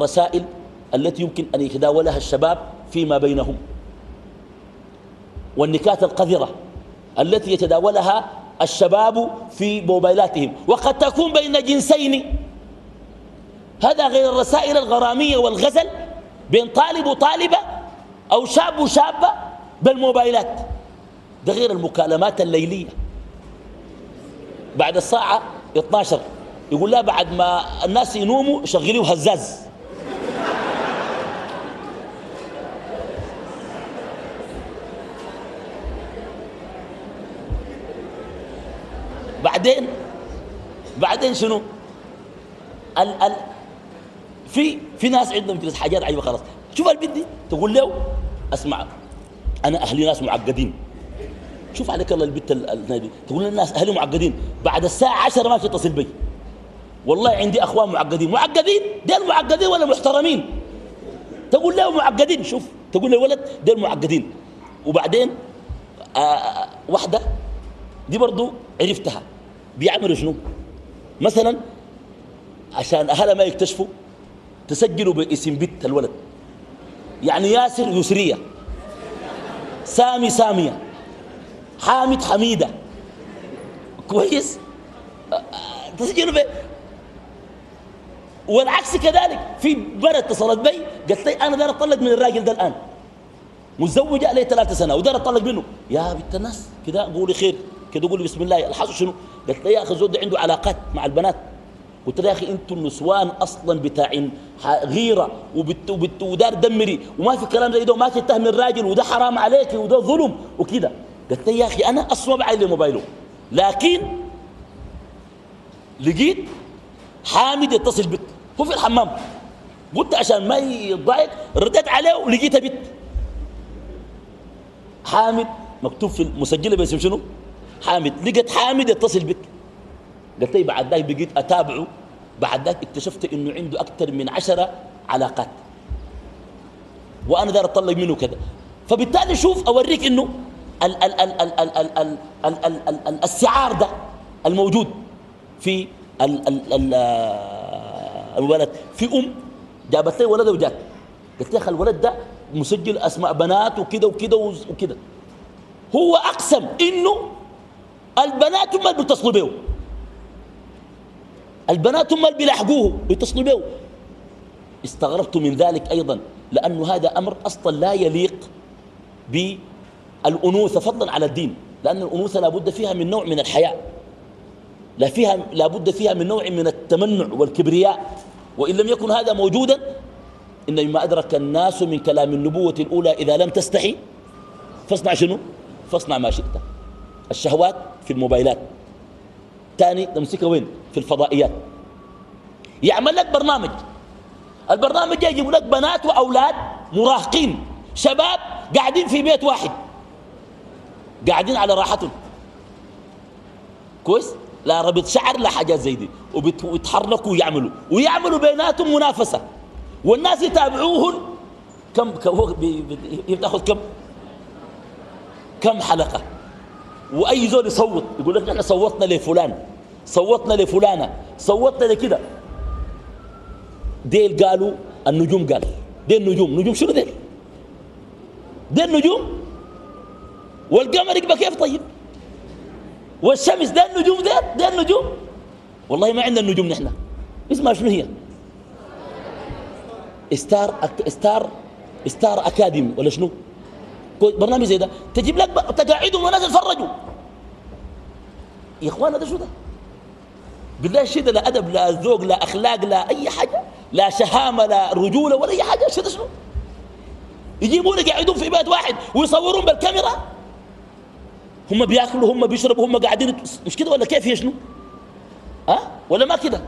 الرسائل التي يمكن أن يتداولها الشباب فيما بينهم، والنكات القذرة التي يتداولها الشباب في موبايلاتهم، وقد تكون بين جنسين. هذا غير الرسائل الغرامية والغزل بين طالب وطالبة أو شاب وشابة بالموبايلات. ده غير المكالمات الليلية بعد الساعة 12، يقول لا بعد ما الناس ينوموا شغليه هزاز. بعدين شنو في ناس عندهم جلس حاجات عجيبة. خلاص شوف البنت دي تقول له اسمع انا اهلي ناس معقدين، شوف عليك الله البنت النبي تقول للناس اهلي معقدين، بعد الساعة 10 ما تتصل بي، والله عندي اخوان معقدين. معقدين ديل معقدين ولا محترمين؟ تقول له معقدين. شوف تقول للولد ديل معقدين. وبعدين واحدة دي برضو عرفتها بيعملوا شنو مثلا عشان أهلها ما يكتشفوا، تسجلوا باسم بنت الولد، يعني ياسر يسرية، سامي سامية، حامد حميدة، كويس تسجلوا والعكس كذلك. في بنت اتصلت بي قالت لي أنا داير أطلق من الراجل ده الآن، متزوجة لي 3 سنة وداير أطلق منه. يا بنت الناس كده قولي خير كده، قولي بسم الله. الحصل شنو؟ قالت لي يا أخي الزول ده عنده علاقات مع البنات. قلت له يا أخي أنتوا النسوان أصلا بتاعين غيرة ودار دمري وما في كلام زي ده، وما تتهم الراجل وده حرام عليك وده ظلم وكده. قلت لي يا أخي أنا أصلا بعين لي موبايله، لكن لقيت حامد يتصل بك هو في الحمام. قلت عشان ما يضايق رديت عليه ولقيتها بنت حامد مكتوب في المسجله باسم شنو حامد. لقيت حامد يتصل بك. قلت لي بعد ذاك بقيت اتابعه، بعد ذاك اكتشفت انه عنده اكثر من 10 علاقات وانا داير اطلق منه كذا. فبالتالي شوف اوريك انه السعار ده الموجود في الولد. في جابت لي ولد وجات قلت لي الولد ده مسجل اسماء بنات وكده وكده وكده. هو اقسم انه البنات هم اللي بيتصلوا به، البنات هم اللي بيلاحقوه ويتصلوا به. استغربت من ذلك ايضا، لانه هذا امر اصلا لا يليق بالانوثه فضلا على الدين، لان الانوثه لابد فيها من نوع من الحياء، لابد فيها من نوع من التمنع والكبرياء. وان لم يكن هذا موجودا ان مما ادرك الناس من كلام النبوه الاولى اذا لم تستحي فاصنع شنو؟ فاصنع ما شئت. الشهوات في الموبايلات. تاني تمسكها وين؟ في الفضائيات. يعمل لك برنامج، البرنامج يجيب لك بنات واولاد مراهقين شباب قاعدين في بيت واحد، قاعدين على راحتهم كويس، لا ربط شعر لا حاجات زي دي، ويتحركوا ويعملوا بيناتهم منافسه، والناس يتابعوهم. بتاخذ كم حلقه، واي زول يصوت يقول لك نحن صوتنا لفلان، صوتنا لفلانه، صوتنا لكده. ديل قالوا النجوم، قال ديل نجوم شنو ديل؟ ديل نجوم. والقمر يبقى كيف طيب؟ والشمس ده النجوم، ده النجوم. والله ما عندنا النجوم نحن. اسمها شنو هي؟ ستار اكاديمي ولا شنو؟ برنامج زي ده تجيب لك تقاعدهم وناس يتفرجوا. يا اخوانا ده شو ده؟ بالله الشيء ده لا ادب لا ذوق لا اخلاق لا اي حاجه، لا شهامه لا رجوله ولا اي حاجه. الشيء ده شنو؟ يجيبون يقعدون في بيت واحد ويصورون بالكاميرا، هم بياكلوا هم بيشربوا هم قاعدين، مش كده ولا كيف؟ هي شنو؟ ولا ما كده؟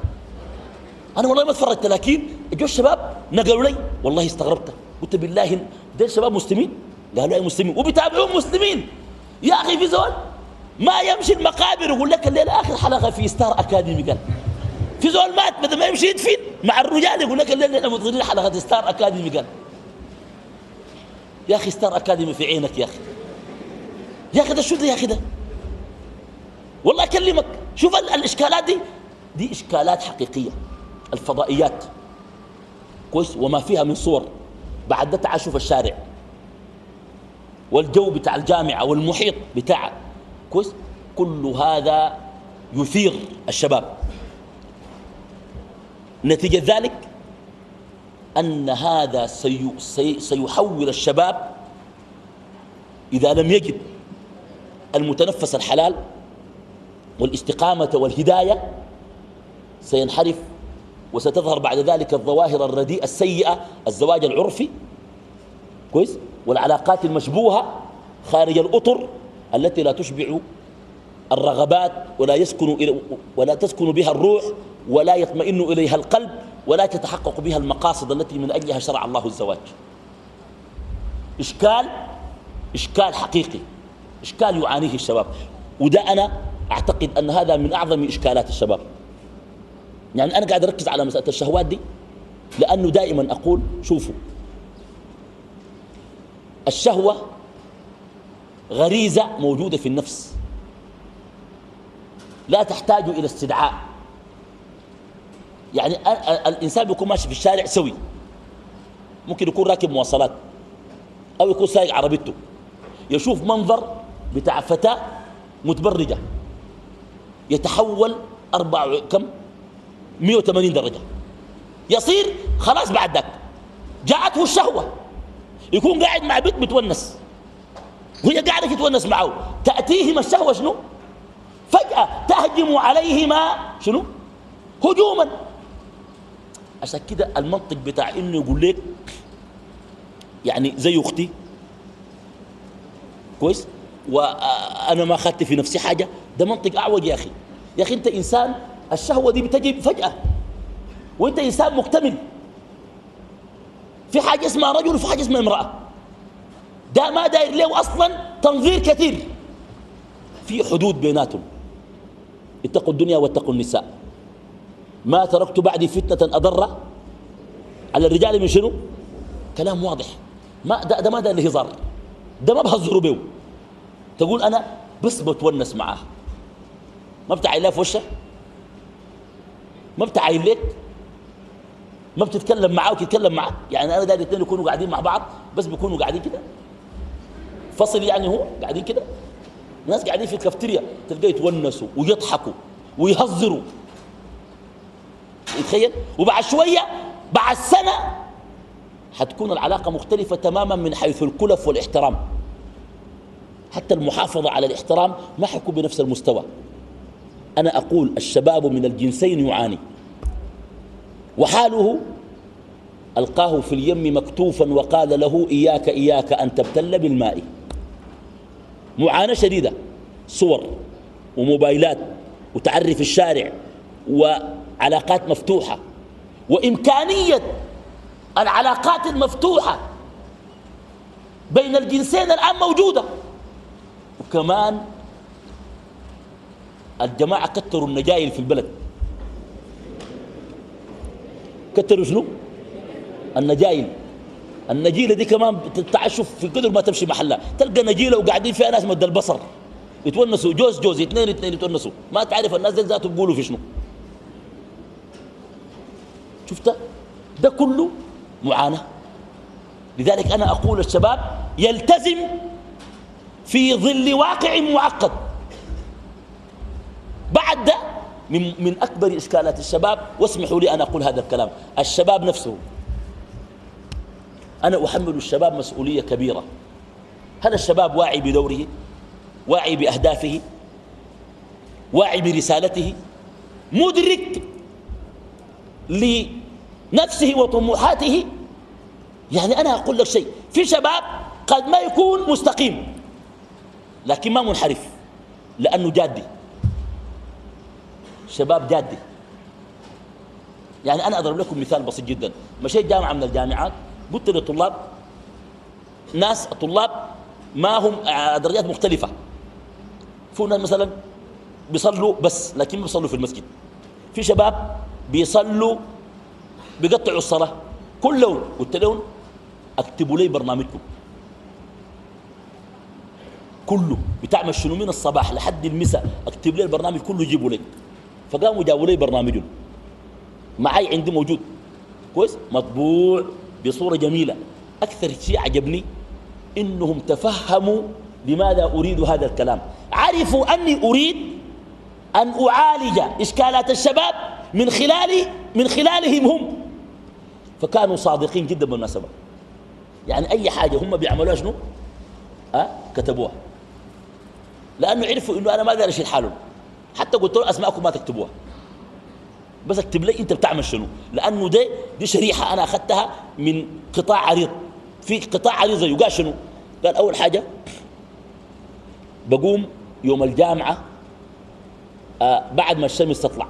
انا والله ما اتفرجت، لكن جو الشباب نقلوا لي، والله استغربت. قلت بالله دول شباب مسلمين؟ قالوا اي مسلمين وبيتابعون مسلمين. يا اخي في زول ما يمشي المقابر يقول لك الليله اخر حلقه في ستار اكاديمي. قال في زول مات بدل ما يمشي يدفن مع الرجال يقول لك الليله احنا منتظرين حلقه ستار اكاديمي. قال يا اخي ستار اكاديمي في عينك يا اخي، يا اخي ده شو ده يا اخي ده؟ والله اكلمك شوف الاشكالات دي اشكالات حقيقيه. الفضائيات كويس، وما فيها من صور. بعد ده تعال شوف الشارع والجو بتاع الجامعة والمحيط بتاع كويس، كل هذا يثير الشباب. نتيجة ذلك أن هذا سيحول الشباب إذا لم يجد المتنفس الحلال والاستقامة والهداية سينحرف، وستظهر بعد ذلك الظواهر الرديئة السيئة، الزواج العرفي كويس، والعلاقات المشبوهة خارج الأطر التي لا تشبع الرغبات ولا تسكن بها الروح ولا يطمئن إليها القلب ولا تتحقق بها المقاصد التي من أجلها شرع الله الزواج. إشكال حقيقي، إشكال يعانيه الشباب، وده أنا أعتقد أن هذا من أعظم إشكالات الشباب. يعني أنا قاعد أركز على مسألة الشهوات دي لأنه دائما أقول شوفوا، الشهوة غريزة موجودة في النفس لا تحتاج إلى استدعاء. يعني الإنسان بيكون ماشي في الشارع سوي، ممكن يكون راكب مواصلات أو يكون سايق عربيته، يشوف منظر بتاع فتاة متبرجة يتحول 180 درجة، يصير خلاص بعد ذاك جاءته الشهوة، يكون قاعد مع بنت متونس وهي قاعدة تتونس معه، تأتيهم الشهوة شنو؟ فجأة تهجم عليهما شنو؟ هجوما. عشان كده المنطق بتاع انه يقول لك يعني زي اختي كويس وانا ما اخذت في نفسي حاجه، ده منطق اعوج يا اخي. يا اخي انت انسان الشهوه دي بتجي فجاه وانت انسان مكتمل، في حاجه اسمها رجل وفي حاجه اسمها امراه، ده ما داير له اصلا تنظير كثير، في حدود بيناتهم. اتقوا الدنيا واتقوا النساء، ما تركت بعدي فتنة أضر على الرجال من شنو؟ كلام واضح، ده ما ده الهزار، ده ما بهزروا به. تقول أنا بس بتونس معاه، ما بتعايل في وشه، ما بتعايل لك، ما بتتكلم معاه وتتكلم معاه. يعني أنا داير الاثنين يكونوا قاعدين مع بعض بس بيكونوا قاعدين كده فصل، يعني هو قاعدين كده، ناس قاعدين في الكافتيريا تلقى يتونسوا ويضحكوا ويهزروا، يتخيل. وبعد شوية بعد سنة حتكون العلاقة مختلفة تماما من حيث الكلف والاحترام، حتى المحافظة على الاحترام ما حيكون بنفس المستوى. أنا أقول الشباب من الجنسين يعاني، وحاله ألقاه في اليم مكتوفا وقال له إياك إياك أن تبتل بالماء. معاناة شديدة، صور وموبايلات وتعري في الشارع وعلاقات مفتوحة، وإمكانية العلاقات المفتوحة بين الجنسين الآن موجودة. وكمان الجماعة كتروا النجايل في البلد، كتروا شنو؟ النجايل. النجيلة دي كمان تتعشف في قدر ما تمشي محلها تلقى نجيلة وقاعدين فيها ناس مد البصر يتونسوا، جوز اثنين يتونسوا، ما تعرف الناس دي ذاته بيقولوا في شنو. شفت؟ ده كله معاناة. لذلك أنا أقول الشباب يلتزم في ظل واقع معقد. بعد ده من أكبر إشكالات الشباب، واسمحوا لي أن أقول هذا الكلام، الشباب نفسه. أنا أحمل الشباب مسؤولية كبيرة. هل الشباب واعي بدوره؟ واعي بأهدافه؟ واعي برسالته؟ مدرك لنفسه وطموحاته؟ يعني أنا أقول لك شيء، في شباب قد ما يكون مستقيم لكن ما منحرف لأنه جادي، شباب جادي. يعني أنا أضرب لكم مثال بسيط جدا. مشيت جامعة من الجامعات، قلت للطلاب، ناس الطلاب ما هم درجات مختلفة، في ناس مثلا بيصلوا بس لكن ما بيصلوا في المسجد، في شباب بيصلوا بيقطعوا الصلاة كل لون. قلت لهم اكتبوا لي برنامجكم كله، بتعمل شنو من الصباح لحد المساء، اكتب لي البرنامج كله جيبوا لي. فقاموا جابوا لي برنامجهم معي عندي موجود، كويس مطبوع بصورة جميلة. أكثر شيء عجبني إنهم تفهموا لماذا أريد هذا الكلام، عرفوا أني أريد أن أعالج إشكالات الشباب من خلالهم هم، فكانوا صادقين جدا بالمناسبة. يعني أي حاجة هم بيعملوها شنو كتبوها، لأنه عرفوا إنه أنا ما أقدر أشيل حالهم. حتى قلت له أسماءكم ما تكتبوها، بس اكتب لي أنت بتعمل شنو، لأنه دي شريحة أنا أخذتها من قطاع عريض. في قطاع عريض زيه قال شنو، قال أول حاجة بقوم يوم الجامعة بعد ما الشمس تطلع.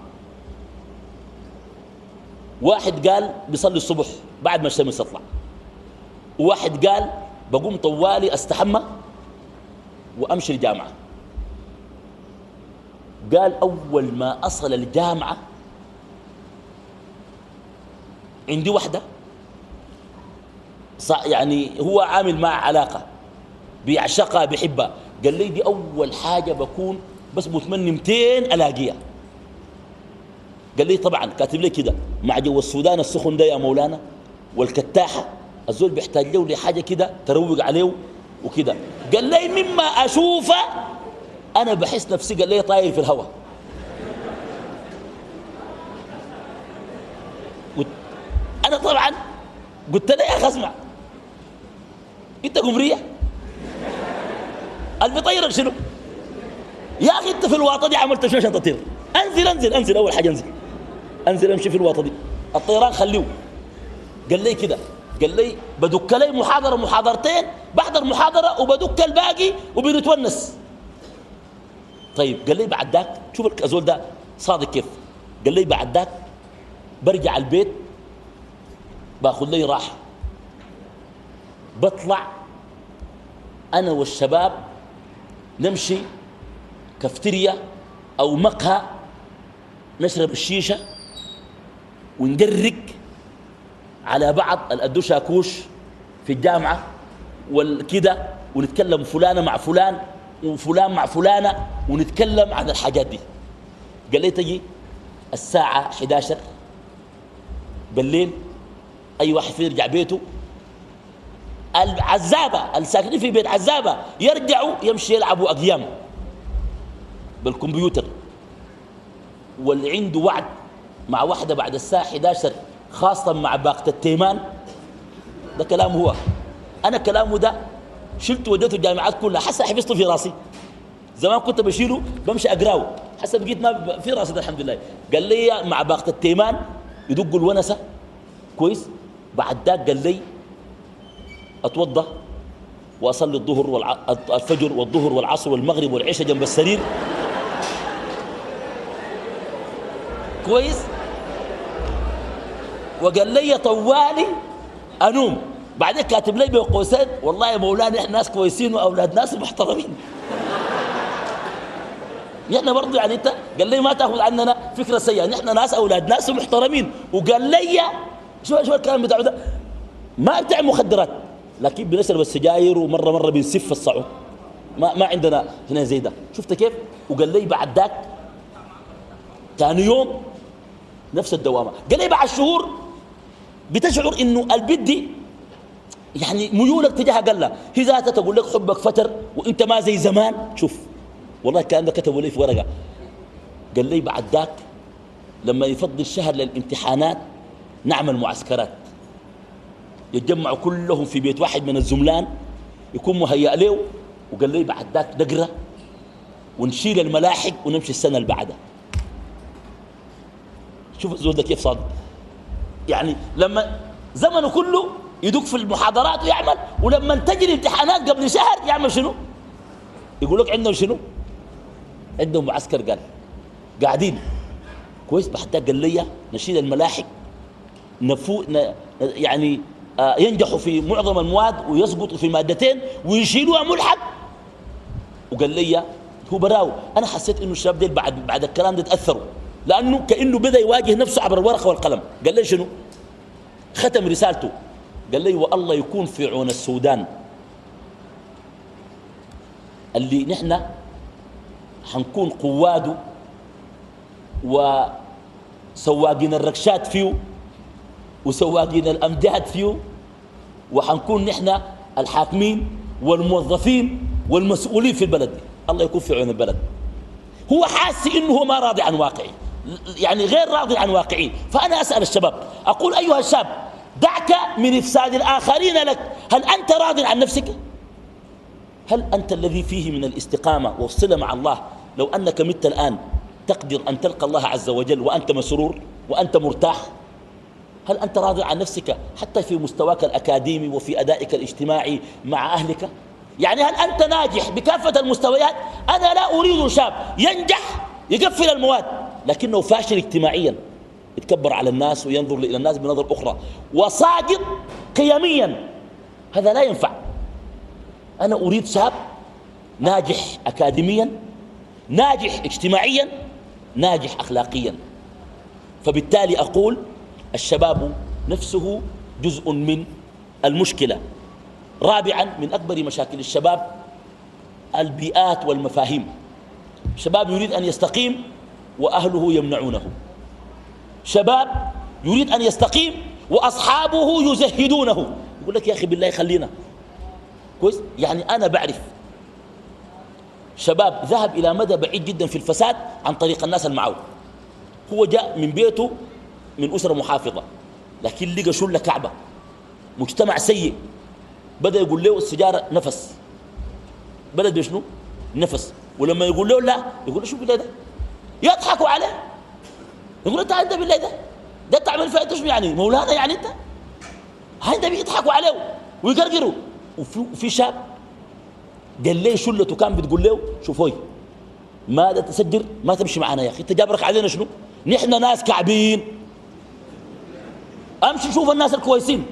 واحد قال بيصلي الصبح بعد ما الشمس تطلع. وواحد قال بقوم طوالي استحمى وامشي الجامعة. قال اول ما اصل الجامعة عندي وحدة يعني هو عامل معها علاقة بيعشقها بيحبها. قال لي دي اول حاجة بكون بس متمني 200 الاقيها. قال لي طبعا كاتب لي كده مع جو السودان السخن ده يا مولانا والكتاحة الزول بيحتاج له لحاجة كده تروق عليه وكده. قال لي مما أشوفه أنا بحس نفسي قال لي طاير في الهواء. أنا طبعا قلت له يا أخي اسمع أنت قمرية اللي بيطيرك شنو يا أخي؟ أنت في الواطة دي عملت شو عشان تطير؟ أنزل أول حاجة أنزل أمشي في الواطة دي. الطيران خليه. قال لي كده، قال لي بدك لي محاضرة محاضرتين، بحضر محاضرة وبدك الباقي وبنتونس. طيب قال لي بعد ذاك شوف الزول ده صادق كيف. قال لي بعد ذاك برجع البيت باخذ لي راحة، بطلع أنا والشباب نمشي كافتيريا أو مقهى نشرب الشيشة ونقرق على بعض الأدو شاكوش في الجامعة والكده، ونتكلم فلانة مع فلان وفلان مع فلانة ونتكلم عن الحاجات دي. قال لي تجي الساعة 11 بالليل أي واحد فينا يرجع بيته. العزابة الساكنين في بيت عزابة يرجعوا يمشي يلعبوا أقيام بالكمبيوتر، واللي عنده وعد مع واحدة بعد الساعة 11 خاصة مع باقة التيمان. ده كلامه هو. أنا كلامه ده شلته وديته الجامعات كلها، حسا حفظته في راسي. زمان كنت بشيله بمشي أقراه، حسا بقيت ما في راسي ده الحمد لله. قال لي مع باقة التيمان يدقوا الونسة كويس. بعد ذاك قال لي أتوضى وأصلي الفجر والظهر والعصر والمغرب والعشاء جنب السرير كويس. وقال لي طوالي أنوم. بعدين كاتب لي بين قوسين والله يا مولانا احنا ناس كويسين وأولاد ناس محترمين. نحن برضو يعني انت قال لي ما تاخذ عننا فكرة سيئة، نحن ناس أولاد ناس محترمين. وقال لي شو الكلام بتاعه ده، ما بتاع مخدرات لكن بنشرب السجاير ومرة بنسف الصعود، ما عندنا هنا زي ده. شفت كيف؟ وقال لي بعد ذاك ثاني يوم نفس الدوامة. قال لي بعد شهور بتشعر انه البت دي يعني ميولك تجاهها قل، هي ذاتها تقول لك حبك فتر وانت ما زي زمان. شوف والله الكلام ده كتبوا لي في ورقة. قال لي بعد ذاك لما يفضل شهر للامتحانات نعمل معسكرات، يتجمعوا كلهم في بيت واحد من الزملان يكون مهيأ له. وقال لي بعد ذاك نقرأ ونشيل الملاحق ونمشي السنة اللي بعدها. شوف الزول ده كيف صادق. يعني لما زمنه كله يدق في المحاضرات ويعمل، ولما تجري امتحانات قبل شهر يعمل شنو؟ يقول لك عندهم شنو؟ عندهم معسكر. قال قاعدين كويس. بعد ذاك قال لي نشيل الملاحق يعني ينجحوا في معظم المواد ويسقطوا في مادتين ويشيلوها ملحق. وقال لي هو براو انا حسيت انه الشباب ديل بعد الكلام ده تاثروا، لانه كانه بدا يواجه نفسه عبر الورقه والقلم. قال لي شنو؟ ختم رسالته قال لي والله يكون في عون السودان اللي نحن حنكون قواده وسواقين الركشات فيه وسواقين الأمجاد فيه، وحنكون نحن الحاكمين والموظفين والمسؤولين في البلد دي. الله يكون في عون البلد. هو حاسس إنه ما راضي عن واقعي، يعني غير راضي عن واقعي. فأنا أسأل الشباب أقول أيها الشاب، دعك من إفساد الآخرين لك، هل أنت راض عن نفسك؟ هل أنت الذي فيه من الاستقامة والصلة مع الله لو أنك مت الآن تقدر أن تلقى الله عز وجل وأنت مسرور وأنت مرتاح؟ هل أنت راضي عن نفسك حتى في مستواك الأكاديمي وفي أدائك الاجتماعي مع أهلك؟ يعني هل أنت ناجح بكافة المستويات؟ أنا لا أريد شاب ينجح يقفل المواد لكنه فاشل اجتماعيا، يتكبر على الناس وينظر إلى الناس بنظر أخرى، وصاجد قيميا. هذا لا ينفع. أنا أريد شاب ناجح أكاديميا، ناجح اجتماعيا، ناجح أخلاقيا. فبالتالي أقول الشباب نفسه جزء من المشكلة. رابعا من أكبر مشاكل الشباب البيئات والمفاهيم. شباب يريد أن يستقيم وأهله يمنعونه، شباب يريد أن يستقيم وأصحابه يزهدونه. يقول لك يا أخي بالله خلينا كويس. يعني أنا بعرف شباب ذهب إلى مدى بعيد جدا في الفساد عن طريق الناس المعه. هو جاء من بيته من أسرة محافظة، لكن لقى شلة كعبة، مجتمع سيء، بدأ يقول له السجارة نفس، بلد بشنو نفس. ولما يقول له لا، يقول له شو بالله ده، يضحكوا عليه. يقول انت انت بالله ده تعمل فيها انت شو يعني مولانا؟ يعني انت هذا بيضحكوا عليه ويقرقروا. وفي شاب قال لي شلته كان بتقول له شوفوي ما تسجر ما تمشي معنا يا اخي، انت جابرك علينا شنو؟ نحن ناس كعبين، امشي شوف الناس الكويسين.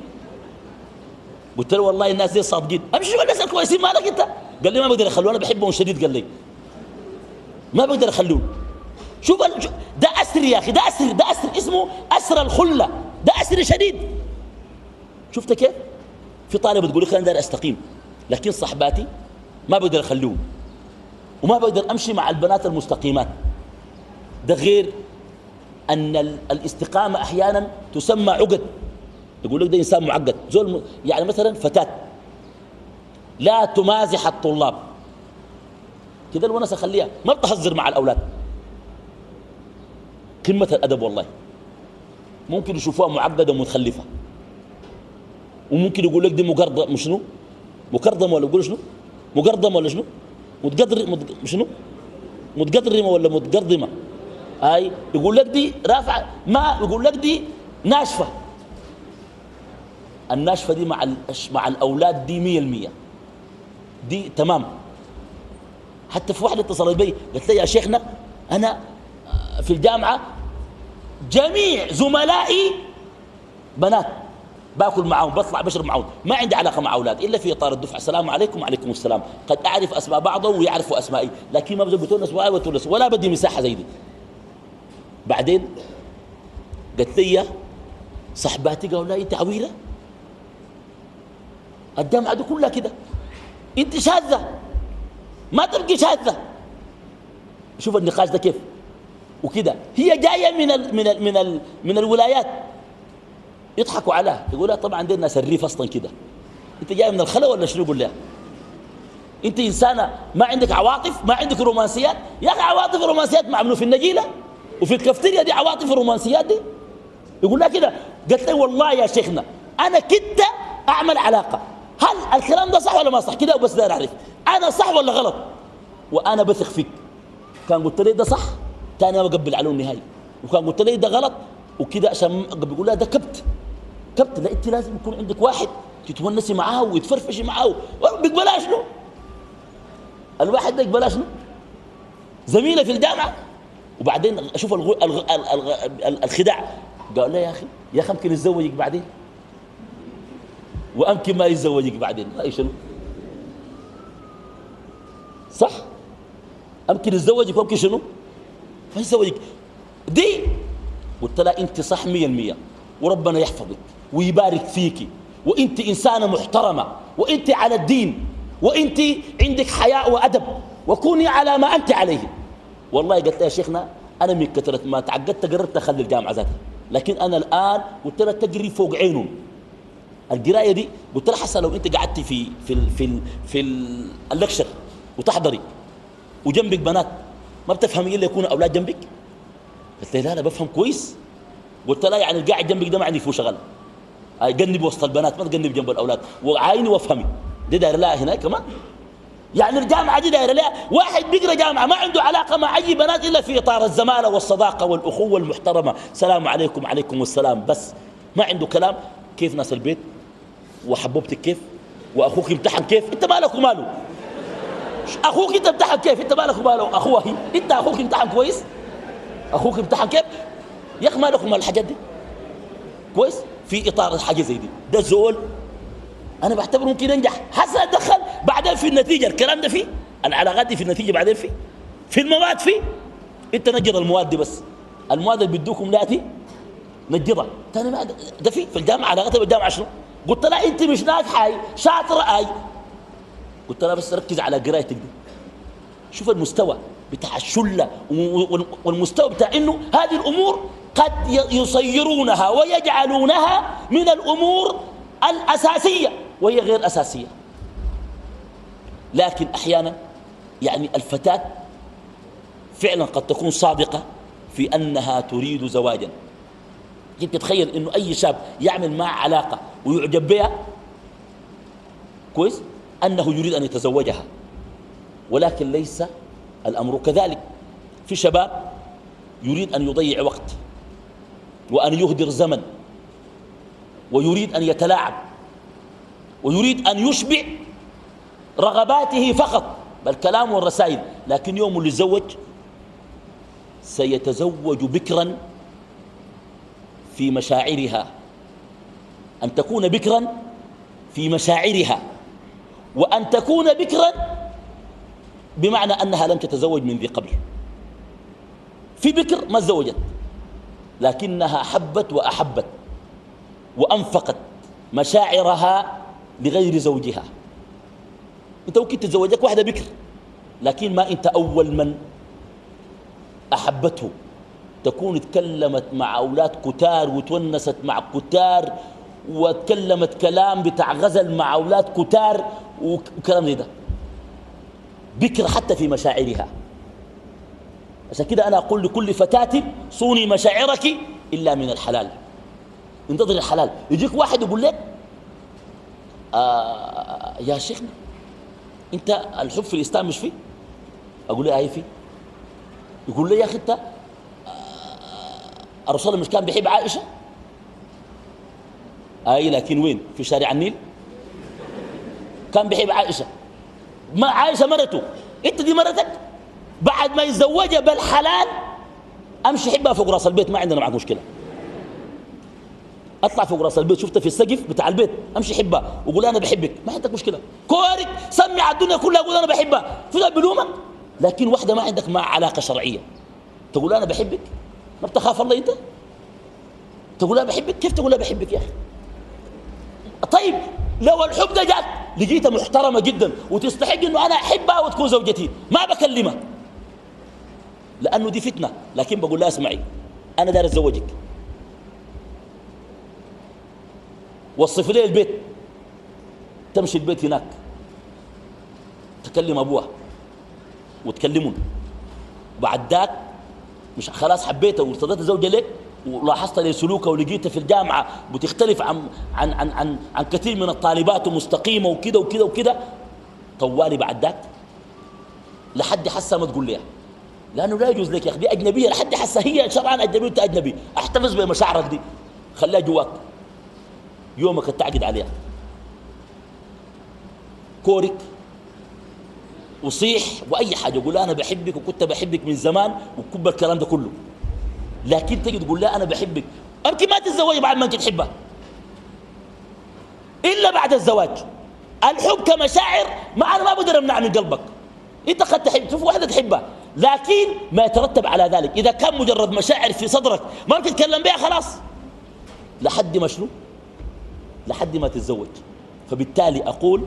قلت له والله الناس دي صادقين، امشي شوف الناس الكويسين مالك انت؟ قال لي ما بقدر اخلوه، انا بحبهم شديد. قال لي ما بقدر اخلوه. شوف ده أسر يا أخي، ده أسر اسمه أسر الخلة، ده أسر شديد. شفت كيف؟ في طالب تقول لك أنا داير أستقيم، لكن صحباتي ما بقدر أخلوهم وما بقدر أمشي مع البنات المستقيمات. ده غير أن الاستقامة أحيانا تسمى عقد. يقول لك ده إنسان معقد. زول يعني مثلا فتاة لا تمازح الطلاب كده، الونس أخليها ما بتهزر مع الأولاد. قمة الأدب والله. ممكن يشوفوها معقدة ومتخلفة، وممكن يقول لك دي مقرضة شنو؟ مكرضمة ولا يقول شنو؟ مقرضمة ولا شنو؟ شنو؟ متقدرمة ولا متقرضمة؟ هاي يقول لك دي رافعة، ما يقول لك دي ناشفة. الناشفة دي مع الأولاد دي 100%، دي تمام. حتى في واحدة اتصلت بي قالت لي يا شيخنا أنا في الجامعة جميع زملائي بنات، باكل معهم بطلع بشرب معهم، ما عندي علاقة مع أولاد إلا في إطار الدفعة. السلام عليكم وعليكم السلام، قد أعرف أسماء بعضهم ويعرفوا أسمائي، لكن ما بدي بتونس ولا بدي مساحة زي دي. بعدين قلت لي صحباتي قالوا لا أنت عويلة، الجامعة دي كلها كده، أنت شاذة ما تبقي شاذة. شوف النقاش ده كيف وكده. هي جايه من الولايات، يضحكوا عليها، يقولها طبعا دي الناس الريف اصلا كده، انت جاي من الخلا ولا شنو؟ يقول لها انت انسانه ما عندك عواطف، ما عندك رومانسيات. يا اخي عواطف ورومانسيات مع منو؟ في النجيله وفي الكافتيريا دي عواطف ورومانسيات دي؟ يقول لها كده. قالت لي والله يا شيخنا انا كنت اعمل علاقه، هل الكلام ده صح ولا ما صح؟ كده وبس داير اعرف انا صح ولا غلط، وانا بثق فيك. كان قلت لي ده صح تاني ما بقبل عليه النهاية، وكان قلت لي ده غلط وكده عشان بيقول لها ده كبت. لا انت لازم يكون عندك واحد تتونسي معاه ويتفرفشي معاه. بيقبلها شنو؟ الواحد ده يقبلها شنو؟ زميله في الجامعه. وبعدين اشوف الخداع. قال لا يا اخي ممكن يتزوجك بعدين وامكن ما يتزوجك بعدين. اي شنو صح؟ امكن يتزوجك وامكن شنو ما يتزوجك. دي قلت لها انت صح 100%، وربنا يحفظك ويبارك فيك، وانت انسانه محترمه، وانت على الدين، وانت عندك حياء وادب، وكوني على ما انت عليه. والله قلت لها يا شيخنا انا من كثره ما تعقدت قررت اخلي الجامعه ذاتها. لكن أنا الآن قلت لها تجري فوق عينهم. القراية دي قلت لها حسن لو أنت قعدتي في اللكشر وتحضري وجنبك بنات ما بتفهمي إلا يكون أولاد جنبك؟ قلت لها لا بفهم كويس. قلت لها يعني القاعد جنبك ده ما عندي فيه شغل، جنب وسط البنات ما تجنب جنب الأولاد، وعايني وافهمي. دي داير لها هناك كمان. يعني الجامعة دي داير لها واحد بيقرا جامعة ما عنده علاقة مع أي بنات إلا في إطار الزمالة والصداقة والأخوة المحترمة، سلام عليكم عليكم السلام، بس ما عنده كلام كيف ناس البيت وحبوبتك كيف وأخوك امتحن كيف. أنت مالك وماله؟ أخوك أنت امتحن كيف؟ أنت مالك وماله؟ أخوه هي أنت أخوك امتحن كويس؟ أخوك امتحن كيف؟ يا أخي مالك ومال الحاجات دي كويس؟ في إطار حاجة زي دي ده زول أنا بعتبره ممكن ينجح. حسن أدخل بعدين في النتيجة الكلام ده فيه، العلاقات دي في النتيجة بعدين فيه، في المواد فيه. أنت نجر المواد دي بس، المواد اللي بدوكم لاتي نجرها تاني ما ده في الجامعة علاقتها بالجامعة شنو؟ قلت لها أنت مش ناجحة شاطرة قلت لها بس ركز على قرايتك دي. شوف المستوى بتاع الشلة والمستوى بتاع إنه هذه الأمور قد يصيرونها ويجعلونها من الأمور الأساسية وهي غير أساسية. لكن أحيانا يعني الفتاة فعلا قد تكون صادقة في أنها تريد زواجا. كنت تتخيل أنه أي شاب يعمل معه علاقة ويعجب بها كويس أنه يريد أن يتزوجها، ولكن ليس الأمر كذلك. في شباب يريد أن يضيع وقت وأن يهدر زمن ويريد أن يتلاعب ويريد أن يشبع رغباته فقط بالكلام والرسائل، لكن يوم اللي يتزوج سيتزوج بكرا في مشاعرها، أن تكون بكرا في مشاعرها، وأن تكون بكرا بمعنى أنها لم تتزوج من ذي قبل. في بكر ما تزوجت لكنها حبت وأحبت وأنفقت مشاعرها لغير زوجها. أنت ممكن تتزوجك واحدة بكر لكن ما أنت أول من أحبته، تكون تكلمت مع أولاد كتار وتونست مع كتار وتكلمت كلام بتاع غزل مع أولاد كتار وكلام زي ده. بكر حتى في مشاعرها. عشان كده أنا أقول لكل فتاة صوني مشاعرك إلا من الحلال، انتظر الحلال. يجيك واحد يقول لك يا شيخنا انت الحب في الإسلام مش فيه؟ أقول له فيه. يقول لي يا أخي انت الرسول مش كان بيحب عائشة؟ لكن وين؟ في شارع النيل كان بيحب عائشة. ما عائشة مرته، انت دي مرتك بعد ما يتزوجها بالحلال امشي حبها فوق راس البيت، ما عندنا معك مشكلة. اطلع فوق راس البيت شفتها في السقف بتاع البيت امشي حبها وقول انا بحبك، ما عندك مشكلة. كورك سمع الدنيا كلها قول انا بحبها، في ذا بلومك. لكن واحدة ما عندك مع علاقة شرعية تقول انا بحبك، ما بتخاف الله انت؟ تقول انا بحبك، كيف تقول انا بحبك يا اخي؟ طيب لو الحب ده جاك لقيتها محترمة جدا وتستحق انه انا احبها وتكون زوجتي، ما بكلمها لانه دي فتنة، لكن بقول لها اسمعي انا داير اتزوجك، وصف لي البيت، تمشي البيت هناك تكلم ابوها وتكلمون، بعد ذاك مش خلاص حبيتها وارتضيت زوجة لك ولاحظت لي سلوكها ولقيتها في الجامعة بتختلف عن كثير من الطالبات ومستقيمة وكده وكده وكده، طوالي بعد ذاك لحد حسها ما تقول لها، لأنه لا يجوز لك يا أخي دي أجنبية، لحد حسها هي شرعا أجنبي وأنت أجنبي، احتفظ بمشاعرك دي خليها جواك، يومك تعقد عليها كورك وصيح وأي حاجة قول أنا بحبك وكنت بحبك من زمان وكب الكلام ده كله، لكن تجي تقول لا أنا بحبك يمكن ما تتزوج بعد ما أنت تحبها إلا بعد الزواج. الحب كمشاعر ما أنا ما بقدر أمنع من قلبك، أنت قد تحب تشوف واحدة تحبها، لكن ما يترتب على ذلك إذا كان مجرد مشاعر في صدرك ما تتكلم بها خلاص لحد ما شنو؟ لحد ما تتزوج. فبالتالي أقول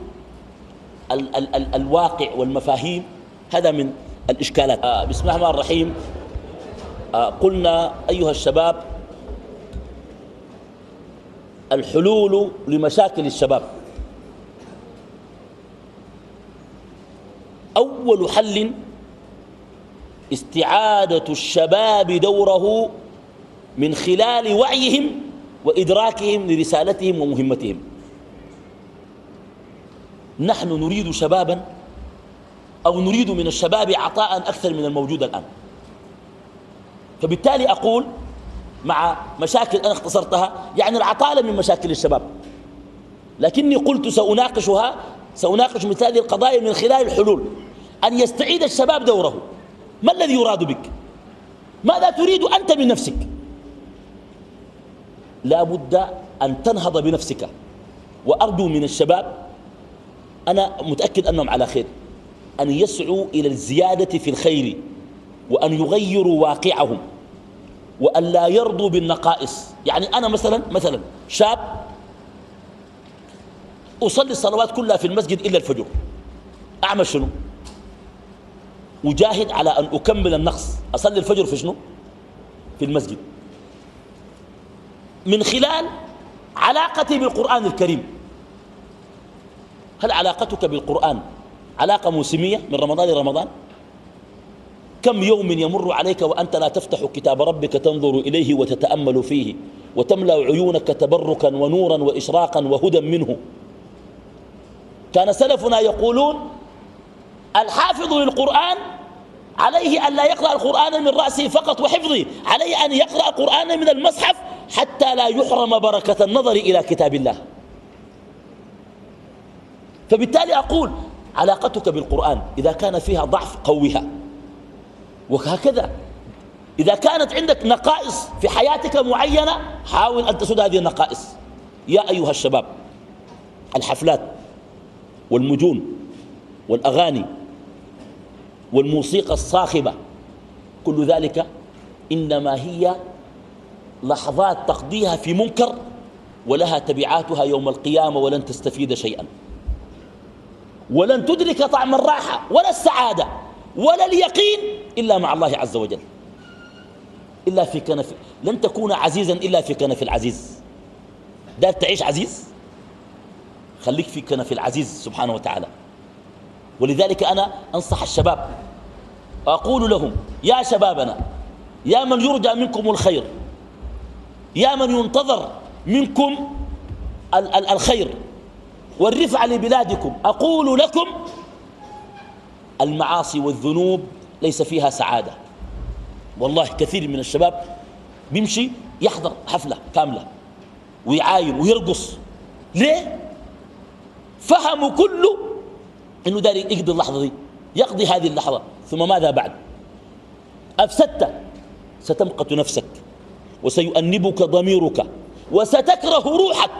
الواقع والمفاهيم هذا من الإشكالات. بسم الله الرحمن الرحيم. قلنا أيها الشباب الحلول لمشاكل الشباب. أول حل استعادة الشباب دوره من خلال وعيهم وإدراكهم لرسالتهم ومهمتهم. نحن نريد شبابا، أو نريد من الشباب عطاء أكثر من الموجود الآن. فبالتالي أقول مع مشاكل أنا اختصرتها، يعني العطالة من مشاكل الشباب، لكني قلت سأناقش مثل هذه القضايا من خلال الحلول. أن يستعيد الشباب دوره. ما الذي يراد بك؟ ماذا تريد أنت من نفسك؟ لا بد أن تنهض بنفسك. وأرجو من الشباب، أنا متأكد أنهم على خير، أن يسعوا إلى الزيادة في الخير، وأن يغيروا واقعهم، وأن لا يرضوا بالنقائص. يعني أنا مثلا شاب أصلي الصلوات كلها في المسجد إلا الفجر، أعمل شنو؟ أجاهد على أن أكمل النقص، أصلي الفجر في شنو؟ في المسجد، من خلال علاقتي بالقرآن الكريم. هل علاقتك بالقرآن علاقة موسمية من رمضان لرمضان؟ كم يوم يمر عليك وأنت لا تفتح كتاب ربك تنظر إليه وتتأمل فيه وتملأ عيونك تبركا ونورا وإشراقا وهدى منه؟ كان سلفنا يقولون الحافظ للقرآن عليه أن لا يقرأ القرآن من رأسه فقط وحفظه، عليه أن يقرأ القرآن من المصحف حتى لا يحرم بركة النظر إلى كتاب الله. فبالتالي أقول علاقتك بالقرآن إذا كان فيها ضعف قوها، وهكذا إذا كانت عندك نقائص في حياتك معينة حاول أن تسد هذه النقائص. يا أيها الشباب، الحفلات والمجون والأغاني والموسيقى الصاخبة كل ذلك إنما هي لحظات تقضيها في منكر، ولها تبعاتها يوم القيامة، ولن تستفيد شيئا، ولن تدرك طعم الراحة ولا السعادة ولا اليقين إلا مع الله عز وجل، إلا في كنف. لن تكون عزيزا إلا في كنف العزيز. دار تعيش عزيز، خليك في كنف العزيز سبحانه وتعالى. ولذلك أنا أنصح الشباب، أقول لهم يا شبابنا، يا من يرجى منكم الخير، يا من ينتظر منكم الخير والرفع لبلادكم، أقول لكم المعاصي والذنوب ليس فيها سعادة. والله كثير من الشباب بيمشي يحضر حفلة كاملة ويعاين ويرقص. ليه؟ فهموا كله إنه داري يقضي اللحظة دي، يقضي هذه اللحظة، ثم ماذا بعد؟ أفسدت، ستمقت نفسك وسيؤنبك ضميرك وستكره روحك.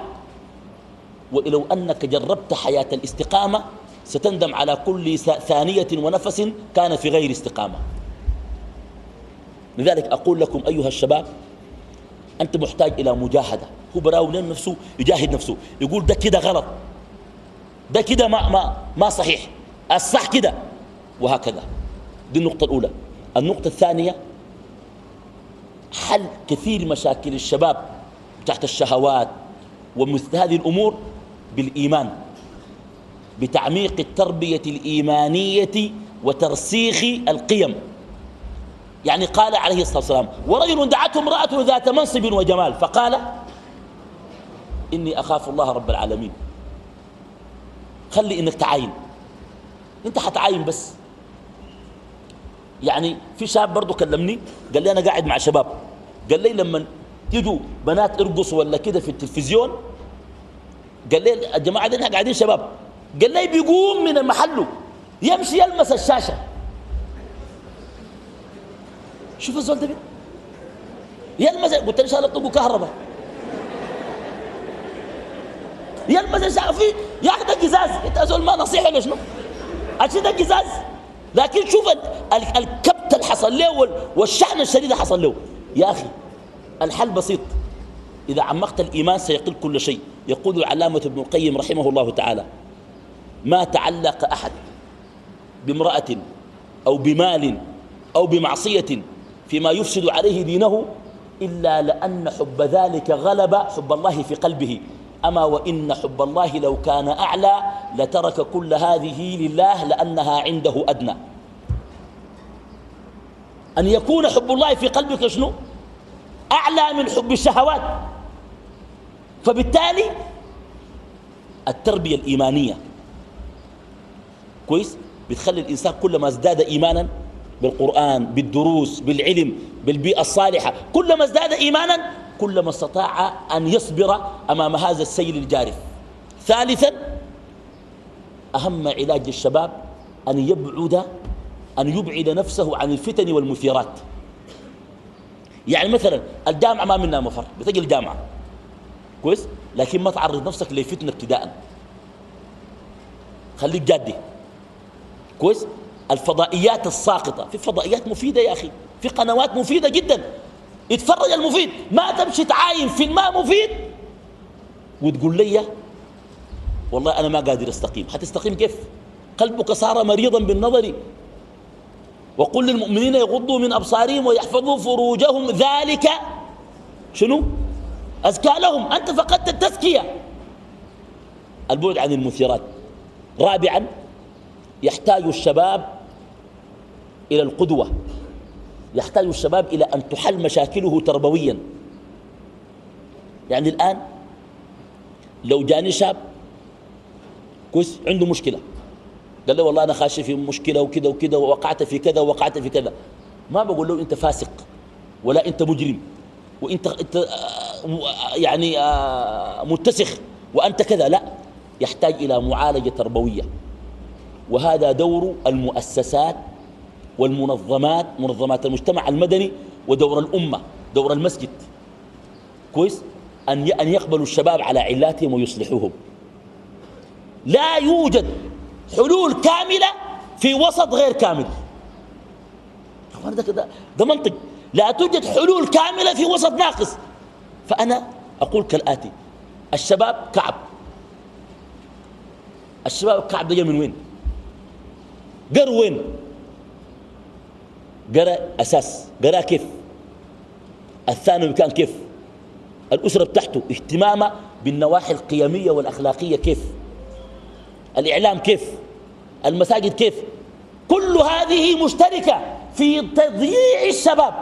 ولو أنك جربت حياة الاستقامة ستندم على كل ثانية ونفس كان في غير استقامة. لذلك أقول لكم أيها الشباب، أنت محتاج إلى مجاهدة. هو براول نفسه يجاهد نفسه، يقول ده كده غلط، ده كده ما صحيح، الصح كده، وهكذا. دي النقطة الأولى. النقطة الثانية، حل كثير مشاكل الشباب تحت الشهوات ومثل هذه الأمور بالإيمان، بتعميق التربية الإيمانية وترسيخ القيم. يعني قال عليه الصلاة والسلام: ورجل دعته امرأة ذات منصب وجمال فقال إني أخاف الله رب العالمين. خلي إنك تعاين، أنت حتعاين بس. يعني في شاب برضو كلمني قال لي أنا قاعد مع شباب، قال لي لما يجوا بنات ارقصوا ولا كده في التلفزيون، قال لي الجماعة دي قاعدين شباب، قال لي بيقوم من محله يمشي يلمس الشاشة. شوف الزول ده يلمس، قلت له ان شاء الله تبقوا كهرباء، يلمس الشاشة فيه يا اخي ده قزاز، انت زول ما نصيحة ولا شنو؟ عشان ده قزاز. لكن شوف الكبت اللي حصل له والشحن الشديد اللي حصل له. يا اخي الحل بسيط، اذا عمقت الايمان سيقل كل شيء. يقول العلامة ابن القيم رحمه الله تعالى: ما تعلق احد بامرأة او بمال او بمعصية فيما يفسد عليه دينه إلا لأن حب ذلك غلب حب الله في قلبه. أما وإن حب الله لو كان أعلى لترك كل هذه لله لأنها عنده أدنى. أن يكون حب الله في قلبك شنو؟ أعلى من حب الشهوات. فبالتالي التربية الإيمانية كويس بتخلي الإنسان كلما ازداد إيمانا بالقرآن بالدروس بالعلم بالبيئة الصالحة، كلما ازداد إيمانا كلما استطاع أن يصبر أمام هذا السيل الجارف. ثالثا أهم علاج للشباب أن يبعد نفسه عن الفتن والمثيرات. يعني مثلا الجامعة ما منها مفر، بتجي الجامعة كويس لكن ما تعرض نفسك لفتنة ابتداء، خليك جادي كويس. الفضائيات الساقطة، في فضائيات مفيدة يا أخي، في قنوات مفيدة جدا، اتفرج المفيد، ما تمشي تعاين في الماء مفيد وتقول لي والله أنا ما قادر استقيم. هتستقيم كيف؟ قلبك صار مريضا بالنظر. وقل للمؤمنين يغضوا من أبصارهم ويحفظوا فروجهم ذلك شنو؟ أزكى لهم. أنت فقدت التزكية. البعد عن المثيرات. رابعا يحتاج الشباب إلى القدوة، يحتاج الشباب إلى أن تحل مشاكله تربويا. يعني الآن لو جاني شاب كويس عنده مشكلة قال له والله أنا خاشي في مشكلة وكذا وكذا ووقعت في كذا ووقعت في كذا، ما بقول له أنت فاسق ولا أنت مجرم وأنت يعني متسخ وأنت كذا، لا، يحتاج إلى معالجة تربوية. وهذا دور المؤسسات والمنظمات، منظمات المجتمع المدني، ودور الأمة، دور المسجد كويس، أن يقبلوا الشباب على علاتهم ويصلحوهم. لا يوجد حلول كاملة في وسط غير كامل. ده منطق. لا توجد حلول كاملة في وسط ناقص. فأنا أقول كالآتي: الشباب كعب. الشباب كعب ده جاي من وين؟ قر وين؟ قرا أساس، قرا كيف؟ الثانوي كان كيف؟ الأسرة بتاعته اهتمامه بالنواحي القيمية والأخلاقية كيف؟ الإعلام كيف؟ المساجد كيف؟ كل هذه مشتركة في تضييع الشباب.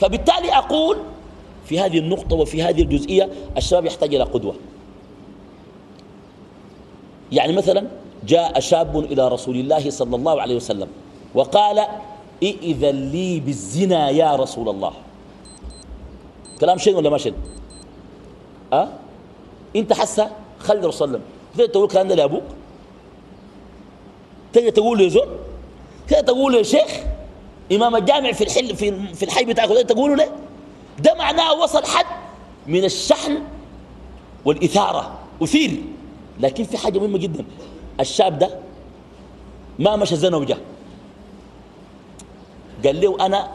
فبالتالي أقول في هذه النقطة وفي هذه الجزئية الشباب يحتاج إلى قدوة. يعني مثلا جاء شاب إلى رسول الله صلى الله عليه وسلم وقال: إذن لي بالزنا يا رسول الله. كلام شين ولا ما شين؟ انت حسه خلي الرسول صلى الله عليه وسلم تقدر تقول الكلام ده لابوك؟ تقدر تقول له زول؟ تقدر تقول له شيخ امام الجامع في الحي بتاعك تقدر تقول له؟ ده معناه وصل حد من الشحن والاثاره، اثير. لكن في حاجه مهمه جدا، الشاب ده ما مشى زنا وجه قال له انا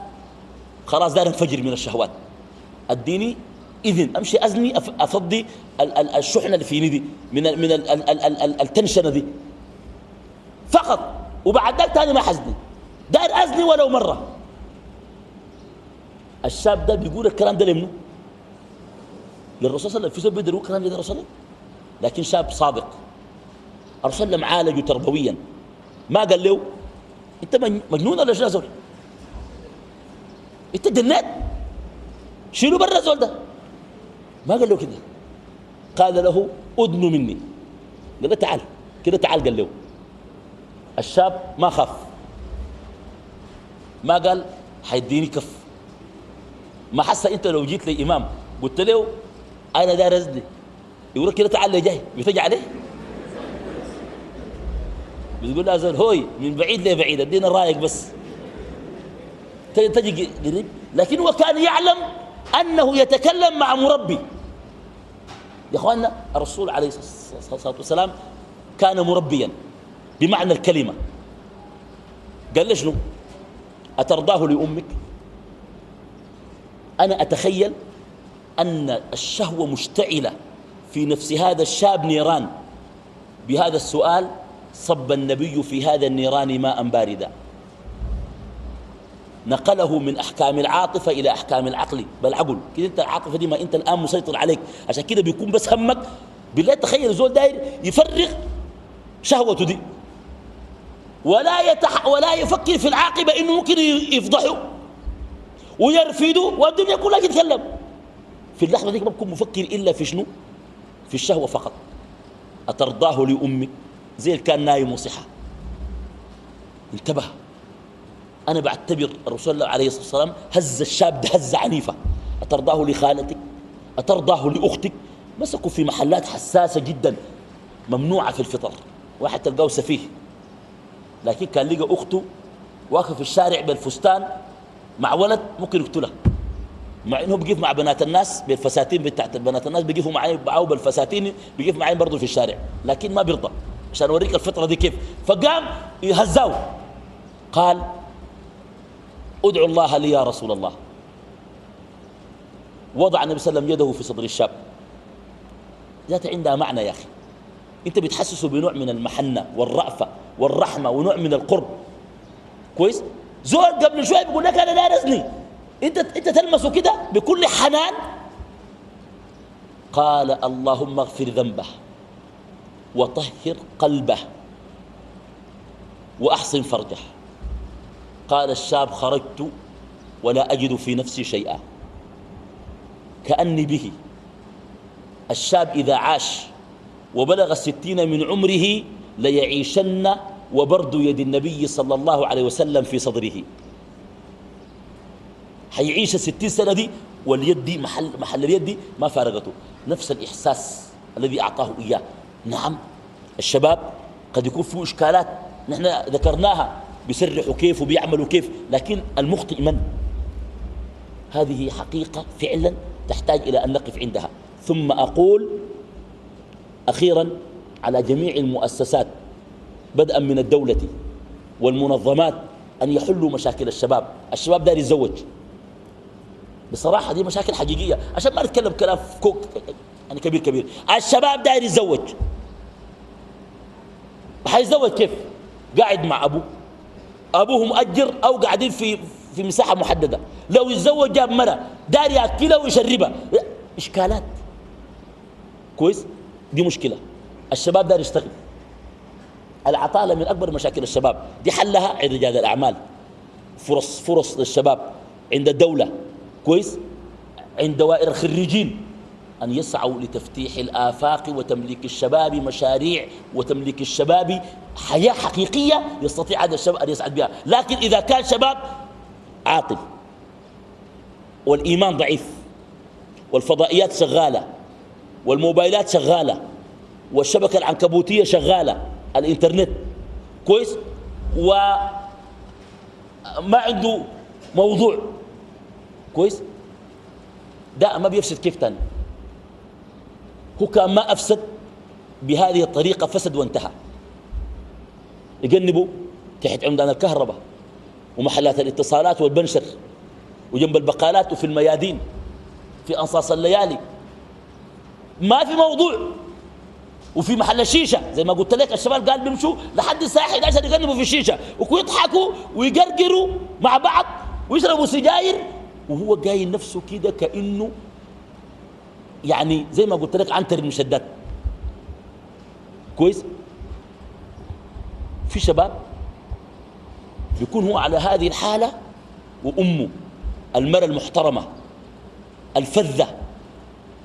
خلاص دار انفجر من الشهوات، اديني اذن امشي ازني افضي الشحنه اللي في ندي من التنشنه دي فقط، وبعد ذلك تاني ما حزني، دار ازني ولو مره. الشاب ده بيقول الكلام ده لمنه؟ للرسول صلى الله عليه وسلم. في سبب بيقدر يقول الكلام ده للرسول، لكن شاب صادق. الرسول صلى الله عليه وسلم عالجه تربويا، ما قال له انت مجنون ولا شنو يا زول؟ انت جنات، شيلوا برا الزول ده. ما قال له كده، قال له ادن مني. قال له تعال كده، تعال. قال له الشاب ما خاف، ما قال حيديني كف، ما حس. انت لو جيت لي امام قلت له انا داير ازني، يقول لك كده تعال لي جاي، بتجي عليه؟ بتقول له يا زول هوي من بعيد لبعيد ادينا رايك بس، تجي قريب. لكن هو كان يعلم انه يتكلم مع مربي. يا اخواننا الرسول عليه الصلاه والسلام كان مربيا بمعنى الكلمه. قال له شنو؟ اترضاه لامك؟ انا اتخيل ان الشهوه مشتعله في نفس هذا الشاب نيران. بهذا السؤال صب النبي في هذا النيران ماء باردا. نقله من أحكام العاطفة إلى أحكام العقل بالعقل كده. أنت العاطفة دي ما أنت الآن مسيطر عليك، عشان كده بيكون بس همك بالله. تخيل زول داير يفرغ شهوته دي ولا يفكر في العاقبة إنه ممكن يفضحه ويرفده والدنيا كلها تتكلم. في اللحظة دي ما بكون مفكر إلا في شنو؟ في الشهوة فقط. أترضاه لأمك زي اللي كان نايم وصحى. انتبه. أنا بعتبر الرسول الله عليه الصلاة والسلام هز الشاب ده هزة عنيفة. أترضاه لخالتك، أترضاه لأختك. مسكوا في محلات حساسة جدا ممنوعة في الفطر. واحد تلقاه سفيه لكن كان لقى أخته واقف في الشارع بالفستان مع ولد ممكن يقتلها، مع انه بيقف مع بنات الناس بالفساتين بتاعت بنات الناس، بيقفوا معاه بالفساتين، بيقف معاهم برضه في الشارع، لكن ما بيرضى عشان اوريك الفطره دي كيف. فقام يهزاه قال ادعو الله لي يا رسول الله. وضع النبي صلى الله عليه وسلم يده في صدر الشاب. ذات عندها معنى يا اخي. انت بتحسسه بنوع من المحنه والرأفه والرحمه ونوع من القرب. كويس. زول قبل شويه بيقول لك انا لا رزني، انت تلمسه كده بكل حنان. قال اللهم اغفر ذنبه وطهر قلبه واحصن فرجه. قال الشاب خرجت ولا اجد في نفسي شيئا. كأني به. الشاب اذا عاش وبلغ 60 من عمره ليعيشن وبرد يد النبي صلى الله عليه وسلم في صدره. حيعيش 60 سنة دي واليد دي محل اليد دي ما فارقته. نفس الإحساس الذي أعطاه إياه. نعم الشباب قد يكون فيه إشكالات نحن ذكرناها، بيسرحوا كيف وبيعملوا كيف، لكن المخطئ من؟ هذه حقيقة فعلا تحتاج إلى أن نقف عندها. ثم أقول أخيرا على جميع المؤسسات بدءا من الدولة والمنظمات أن يحلوا مشاكل الشباب. الشباب داير يتزوج بصراحة، دي مشاكل حقيقية عشان ما نتكلم كلام كوك يعني كبير. الشباب داير يتزوج، حيتزوج كيف؟ قاعد مع أبوه مؤجر أو قاعدين في مساحة محددة. لو يتزوج جاب مرة داير يأكلها ويشربها، إشكالات. كويس. دي مشكلة. الشباب داير يشتغل. العطالة من أكبر مشاكل الشباب، دي حلها عند رجال الأعمال. فرص للشباب عند الدولة. كويس. عند دوائر الخريجين أن يسعوا لتفتيح الآفاق وتمليك الشباب مشاريع وتمليك الشباب حياة حقيقية يستطيع هذا الشباب أن يسعد بها. لكن إذا كان شباب عاطل والإيمان ضعيف والفضائيات شغالة والموبايلات شغالة والشبكة العنكبوتية شغالة الإنترنت كويس وما عنده موضوع كويس، ده ما بيفسد كيف تاني. هو كان ما أفسد بهذه الطريقة، فسد وانتهى. يجنبوا تحت عمدان الكهرباء ومحلات الاتصالات والبنشر وجنب البقالات وفي الميادين في أنصاص الليالي، ما في موضوع. وفي محل الشيشة زي ما قلت لك الشباب قال بيمشوا لحد الساعة 11 يجنبوا في الشيشة ويضحكوا ويقرقروا مع بعض ويشربوا سجاير، وهو قايل نفسه كده كأنه يعني زي ما قلت لك عنتر المشدات. كويس. في شباب بيكون هو على هذه الحالة وأمه المرأة المحترمة الفذة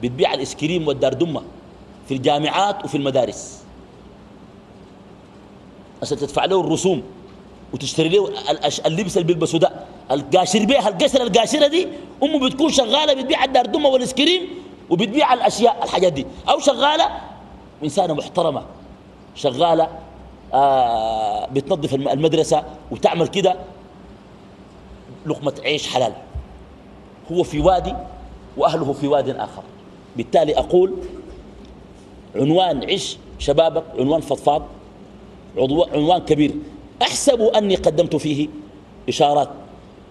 بتبيع الإسكريم والداردمة في الجامعات وفي المدارس عشان تدفع له الرسوم وتشتري له اللبس اللي بيلبسه ده القاشر بيها القشرة القاشرة دي. أمه بتكون شغالة بتبيع الداردمة والإسكريم وبتبيع الأشياء الحاجات دي، أو شغالة إنسانة محترمة شغالة بتنظف المدرسة وتعمل كده لقمة عيش حلال. هو في وادي وأهله في واد آخر. بالتالي أقول عنوان عش شبابك عنوان فضفاض، عنوان كبير. أحسب أني قدمت فيه إشارات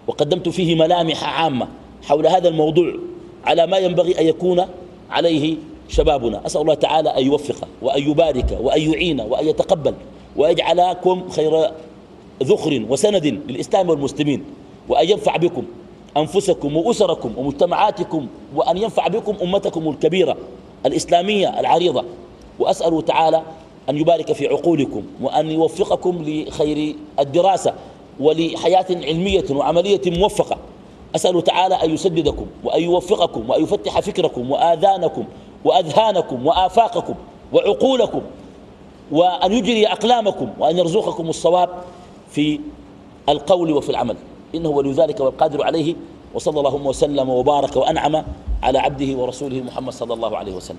وقدمت فيه ملامح عامة حول هذا الموضوع على ما ينبغي أن يكون عليه شبابنا. أسأل الله تعالى أن يوفق وأن يبارك وأن يعين وأن يتقبل ويجعلكم خير ذخر وسند للإسلام والمسلمين. وأن ينفع بكم أنفسكم وأسركم ومجتمعاتكم، وأن ينفع بكم أمتكم الكبيرة الإسلامية العريضة. وأسأل تعالى أن يبارك في عقولكم، وأن يوفقكم لخير الدراسة ولحياة علمية وعملية موفقة. أسأل تعالى أن يسددكم وأن يوفقكم وأن يفتح فكركم وآذانكم وأذهانكم وآفاقكم وعقولكم، وأن يجري أقلامكم، وأن يرزقكم الصواب في القول وفي العمل، إنه ولي ذلك والقادر عليه. وصلى اللهم وسلم وبارك وأنعم على عبده ورسوله محمد صلى الله عليه وسلم.